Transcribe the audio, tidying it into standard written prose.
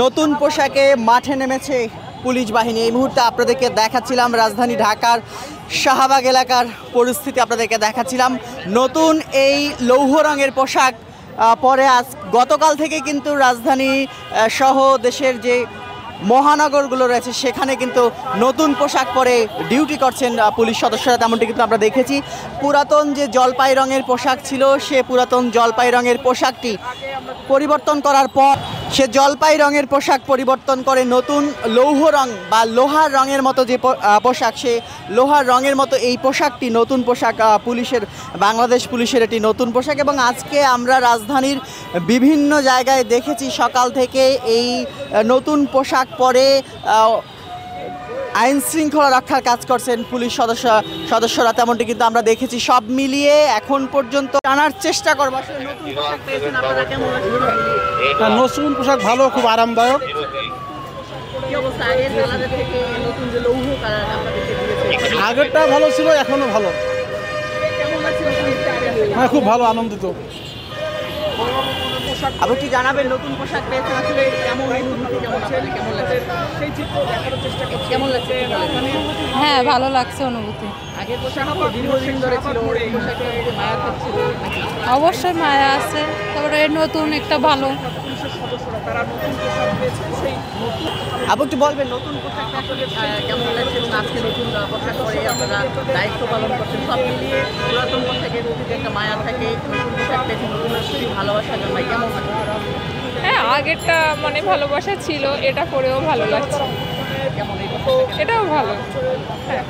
নতুন পোশাকে মাঠে নেমেছে পুলিশ বাহিনী। এই মুহূর্তে আপনাদেরকে দেখাচ্ছিলাম রাজধানী ঢাকার শাহবাগ এলাকার পরিস্থিতি, আপনাদেরকে দেখাচ্ছিলাম নতুন এই লৌহ রঙের পোশাক পরে গতকাল থেকে কিন্তু রাজধানী সহ দেশের যে মহানগরগুলো রয়েছে সেখানে কিন্তু নতুন পোশাক পরে ডিউটি করছেন পুলিশ সদস্যরা, তেমনটি কিন্তু আমরা দেখেছি। পুরাতন যে জলপাই রঙের পোশাক ছিল সে পুরাতন জলপাই রঙের পোশাকটি পরিবর্তন করার পর সে জলপাই রঙের পোশাক পরিবর্তন করে নতুন লৌহ রং বা লোহার রঙের মতো যে পোশাক, সে লোহার রঙের মতো এই পোশাকটি নতুন পোশাক পুলিশের, বাংলাদেশ পুলিশের এটি নতুন পোশাক। এবং আজকে আমরা রাজধানীর বিভিন্ন জায়গায় দেখেছি সকাল থেকে এই নতুন পোশাক পরে আইন শৃঙ্খলা রক্ষার কাজ করছেন পুলিশ সদস্যরা, তেমনটি কিন্তু আমরা দেখেছি। সব মিলিয়ে এখন পর্যন্ত জানার চেষ্টা করবো আসলে নতুন পোশাক পেয়েছেন আপনারা, কেমন লাগছে? নতুন পোশাক ভালো, খুব আরামদায়ক। আগেরটা ভালো ছিল, এখনো ভালো। হ্যাঁ, খুব ভালো, আনন্দিত। আপনি কি জানাবেন নতুন পোশাক পেয়েছেন আসলে কেমন লাগছে? হ্যাঁ, ভালো লাগছে অনুভূতি। আগের পোশাক দীর্ঘদিন ধরে ছিল, এই পোশাকে মায়া থাকছিল নাকি? অবশ্যই মায়া আছে, তারপরে নতুন একটা ভালো। আপনি একটু বলবেন নতুন পোশাকটা আসলে কেমন লাগছে এবং আজকে নতুন পোশাক পরে আপনারা দায়িত্ব পালন করছেন, সব মিলিয়ে পুরাতন পোশাকের প্রতি একটা মায়া থাকে, নতুন পোশাক পেয়েছেন, নতুন ভালোবাসা জন্মায়, কেমন লাগে? হ্যাঁ, আগেরটা মানে ভালোবাসা ছিল, এটা পরেও ভালো লাগছে। এটাও ভালো। হ্যাঁ।